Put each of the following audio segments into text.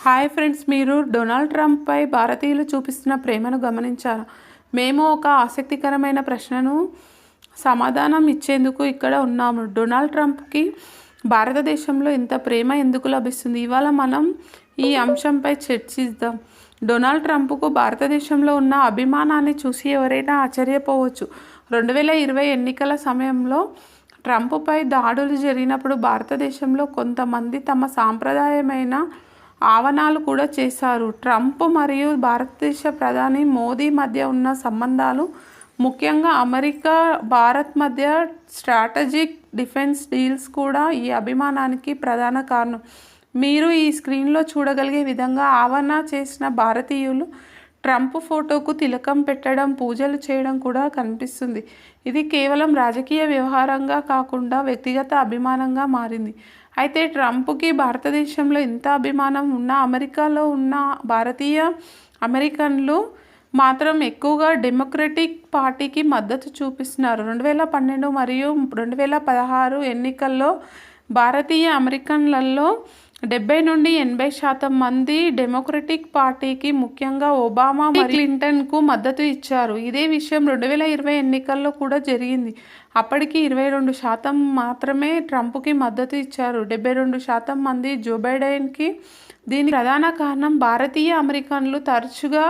Hi friends, మీరు Donald ట్రంప్పై భారతీయులు చూపిస్తున్న ప్రేమను గమనించారా? మేము ఒక ఆసక్తికరమైన ప్రశ్నను సమాధానం ఇచ్చేందుకు ఇక్కడ ఉన్నాము. డొనాల్డ్ ట్రంప్కి భారతదేశంలో ఇంత ప్రేమ ఎందుకు లభిస్తుంది? ఇవాళ మనం ఈ అంశంపై చర్చిద్దాం. డొనాల్డ్ ట్రంప్కు భారతదేశంలో ఉన్న అభిమానాన్ని చూసి ఎవరైనా ఆశ్చర్యపోవచ్చు. 2020 ఎన్నికల సమయంలో ట్రంప్పై దాడులు జరిగినప్పుడు భారతదేశంలో కొంతమంది తమ సాంప్రదాయమైన ఆహ్వానాలు కూడా చేశారు. ట్రంప్ మరియు భారతదేశ ప్రధాని మోదీ మధ్య ఉన్న సంబంధాలు, ముఖ్యంగా అమెరికా భారత్ మధ్య స్ట్రాటజిక్ డిఫెన్స్ డీల్స్ కూడా ఈ అభిమానానికి ప్రధాన కారణం. మీరు ఈ స్క్రీన్లో చూడగలిగే విధంగా ఆహ్వాన చేసిన భారతీయులు ట్రంప్ ఫోటోకు తిలకం పెట్టడం, పూజలు చేయడం కూడా కనిపిస్తుంది. ఇది కేవలం రాజకీయ వ్యవహారంగా కాకుండా వ్యక్తిగత అభిమానంగా మారింది. అయితే ట్రంప్కి భారతదేశంలో ఇంత అభిమానం ఉన్న అమెరికాలో ఉన్న భారతీయ అమెరికన్లు మాత్రం ఎక్కువగా డెమోక్రటిక్ పార్టీకి మద్దతు చూపిస్తున్నారు. 2012 మరియు 2016 ఎన్నికల్లో భారతీయ అమెరికన్లలో 70 నుండి 80% మంది డెమోక్రటిక్ పార్టీకి, ముఖ్యంగా ఒబామా మరియు క్లింటన్కు మద్దతు ఇచ్చారు. ఇదే విషయం 2020 ఎన్నికల్లో కూడా జరిగింది. అప్పటికి 22% మాత్రమే ట్రంప్కి మద్దతు ఇచ్చారు. 72% మంది జో బైడెన్కి. దీనికి ప్రధాన కారణం భారతీయ అమెరికన్లు తరచుగా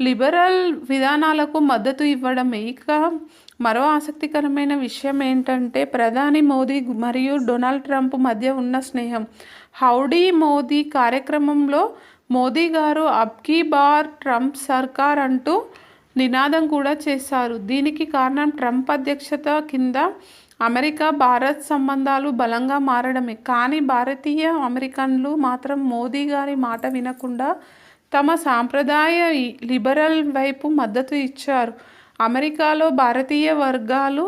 లిబరల్ విధానాలకు మద్దతు ఇవ్వడమే. ఇక మరో ఆసక్తికరమైన విషయం ఏంటంటే ప్రధాని మోదీ మరియు డొనాల్డ్ ట్రంప్ మధ్య ఉన్న స్నేహం. హౌడీ మోదీ కార్యక్రమంలో మోదీ గారు అబ్ కీ బార్ ట్రంప్ సర్కార్ అంటూ నినాదం కూడా చేశారు. దీనికి కారణం ట్రంప్ అధ్యక్షత కింద అమెరికా భారత్ సంబంధాలు బలంగా మారడమే. కానీ భారతీయ అమెరికన్లు మాత్రం మోదీ గారి మాట వినకుండా తమ సాంప్రదాయ లిబరల్ వైపు మద్దతు ఇచ్చారు. అమెరికాలో భారతీయ వర్గాలు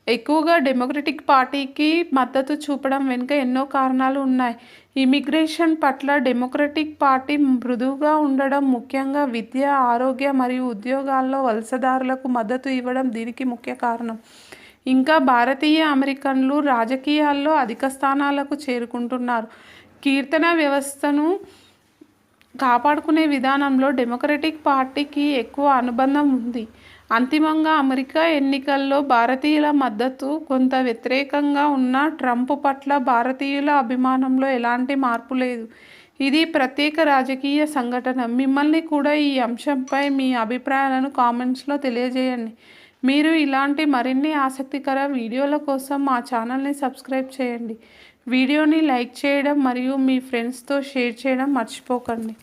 ఎక్కువగా డెమోక్రటిక్ పార్టీకి మద్దతు చూపడం వెనుక ఎన్నో కారణాలు ఉన్నాయి. ఇమిగ్రేషన్ పట్ల డెమోక్రటిక్ పార్టీ మృదువుగా ఉండడం, ముఖ్యంగా విద్య, ఆరోగ్య మరియు ఉద్యోగాల్లో వలసదారులకు మద్దతు ఇవ్వడం దీనికి ముఖ్య కారణం. ఇంకా భారతీయ అమెరికన్లు రాజకీయాల్లో అధిక స్థానాలకు చేరుకుంటున్నారు. కీర్తన వ్యవస్థను కాపాడుకునే విధానంలో డెమోక్రటిక్ పార్టీకి ఎక్కువ అనుబంధం ఉంది. అంతిమంగా అమెరికా ఎన్నికల్లో భారతీయుల మద్దతు కొంత వ్యతిరేకంగా ఉన్న ట్రంప్ పట్ల భారతీయుల అభిమానంలో ఎలాంటి మార్పు లేదు. ఇది ప్రత్యేక రాజకీయ సంఘటన. మిమ్మల్ని కూడా ఈ అంశంపై మీ అభిప్రాయాలను కామెంట్స్లో తెలియజేయండి. మీరు ఇలాంటి మరిన్ని ఆసక్తికర వీడియోల కోసం మా ఛానల్ని సబ్స్క్రైబ్ చేయండి. వీడియోని లైక్ చేయడం మరియు మీ ఫ్రెండ్స్తో షేర్ చేయడం మర్చిపోకండి.